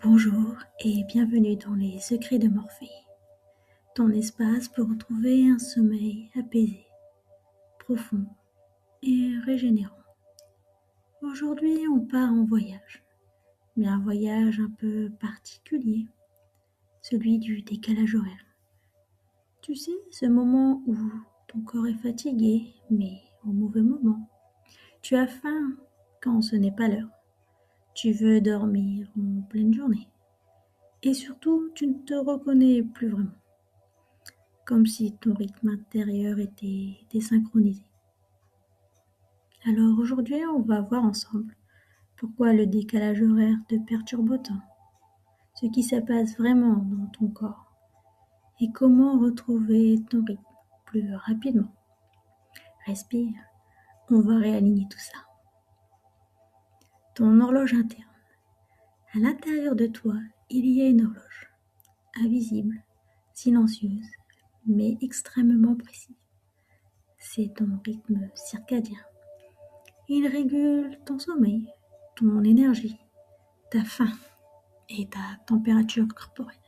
Bonjour et bienvenue dans les secrets de Morphée, ton espace pour retrouver un sommeil apaisé, profond et régénérant. Aujourd'hui, on part en voyage, mais un voyage un peu particulier, celui du décalage horaire. Tu sais, ce moment où ton corps est fatigué, mais au mauvais moment. Tu as faim quand ce n'est pas l'heure. Tu veux dormir en pleine journée. Et surtout, tu ne te reconnais plus vraiment. Comme si ton rythme intérieur était désynchronisé. Alors aujourd'hui, on va voir ensemble pourquoi le décalage horaire te perturbe autant, ce qui se passe vraiment dans ton corps et comment retrouver ton rythme plus rapidement. Respire, on va réaligner tout ça. Ton horloge interne. À l'intérieur de toi, il y a une horloge, invisible, silencieuse, mais extrêmement précise. C'est ton rythme circadien. Il régule ton sommeil, ton énergie, ta faim et ta température corporelle.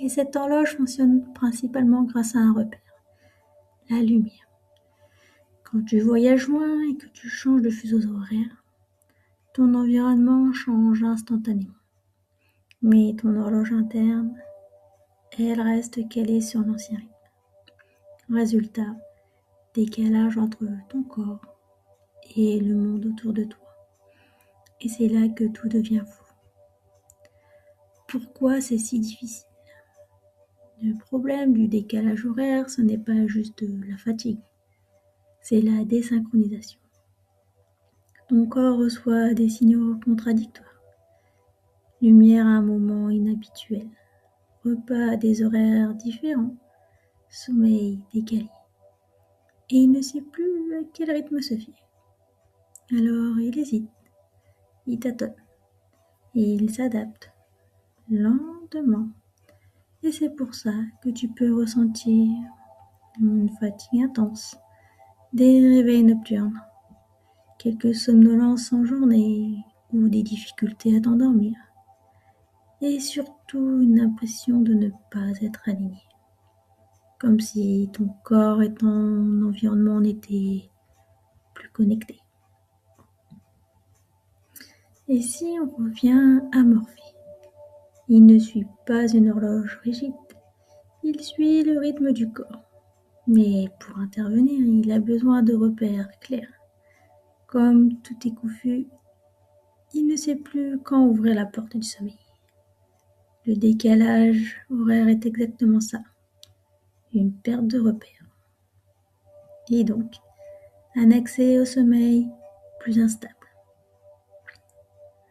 Et cette horloge fonctionne principalement grâce à un repère, la lumière. Quand tu voyages loin et que tu changes de fuseau horaire, ton environnement change instantanément. Mais ton horloge interne, elle reste calée sur l'ancien rythme. Résultat, décalage entre ton corps et le monde autour de toi. Et c'est là que tout devient fou. Pourquoi c'est si difficile ? Le problème du décalage horaire, ce n'est pas juste la fatigue, c'est la désynchronisation. Ton corps reçoit des signaux contradictoires. Lumière à un moment inhabituel, repas à des horaires différents, sommeil décalé. Et il ne sait plus à quel rythme se fier. Alors il hésite, il tâtonne, et il s'adapte lentement. Et c'est pour ça que tu peux ressentir une fatigue intense, des réveils nocturnes, quelques somnolences en journée ou des difficultés à t'endormir. Et surtout une impression de ne pas être aligné. Comme si ton corps et ton environnement n'étaient plus connectés. Et si on revient à Morphée, il ne suit pas une horloge rigide, il suit le rythme du corps. Mais pour intervenir, il a besoin de repères clairs. Comme tout est confus, il ne sait plus quand ouvrir la porte du sommeil. Le décalage horaire est exactement ça, une perte de repères. Et donc, un accès au sommeil plus instable.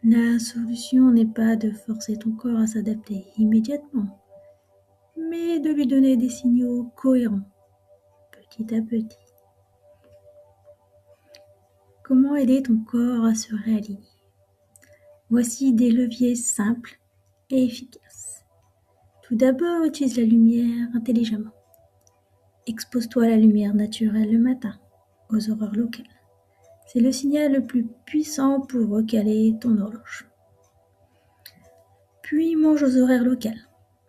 La solution n'est pas de forcer ton corps à s'adapter immédiatement, mais de lui donner des signaux cohérents, petit à petit. Comment aider ton corps à se réaligner ? Voici des leviers simples et efficaces. Tout d'abord, utilise la lumière intelligemment. Expose-toi à la lumière naturelle le matin, aux horloges locales. C'est le signal le plus puissant pour recaler ton horloge. Puis mange aux horaires locaux,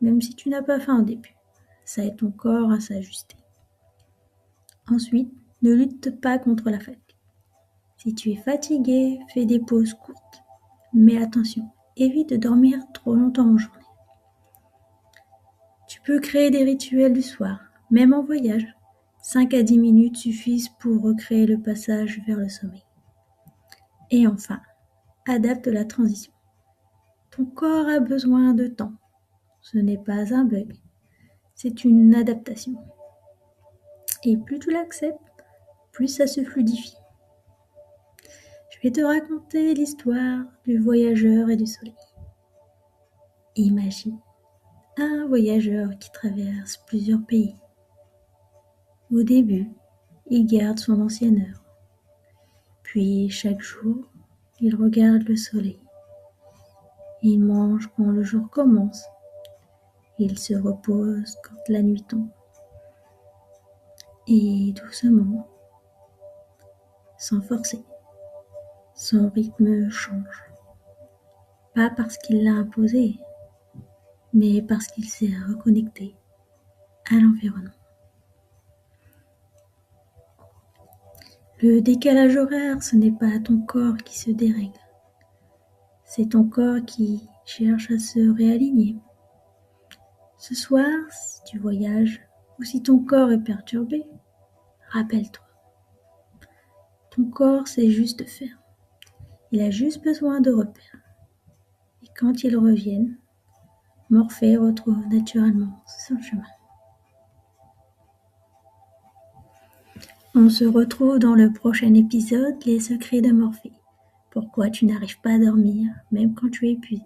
même si tu n'as pas faim au début. Ça aide ton corps à s'ajuster. Ensuite, ne lutte pas contre la fatigue. Si tu es fatigué, fais des pauses courtes. Mais attention, évite de dormir trop longtemps en journée. Tu peux créer des rituels du soir, même en voyage. 5 à 10 minutes suffisent pour recréer le passage vers le sommeil. Et enfin, adapte la transition. Ton corps a besoin de temps. Ce n'est pas un bug, c'est une adaptation. Et plus tu l'acceptes, plus ça se fluidifie. Je vais te raconter l'histoire du voyageur et du soleil. Imagine un voyageur qui traverse plusieurs pays. Au début, il garde son ancienne heure. Puis chaque jour, il regarde le soleil. Il mange quand le jour commence. Il se repose quand la nuit tombe. Et doucement, sans forcer, son rythme change. pas parce qu'il l'a imposé, mais parce qu'il s'est reconnecté à l'environnement. Le décalage horaire, ce n'est pas ton corps qui se dérègle, c'est ton corps qui cherche à se réaligner. Ce soir, si tu voyages ou si ton corps est perturbé, rappelle-toi, ton corps sait juste faire. Il a juste besoin de repères. Et quand ils reviennent, Morphée retrouve naturellement son chemin. On se retrouve dans le prochain épisode, Les secrets de Morphée. Pourquoi tu n'arrives pas à dormir, même quand tu es épuisé,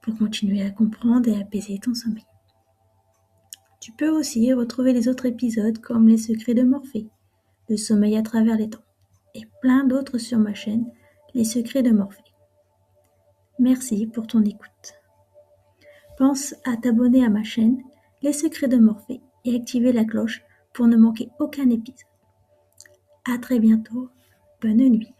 pour continuer à comprendre et apaiser ton sommeil. Tu peux aussi retrouver les autres épisodes comme Les secrets de Morphée, Le sommeil à travers les temps, et plein d'autres sur ma chaîne, Les secrets de Morphée. Merci pour ton écoute. Pense à t'abonner à ma chaîne, Les secrets de Morphée, et activer la cloche pour ne manquer aucun épisode. À très bientôt, bonne nuit.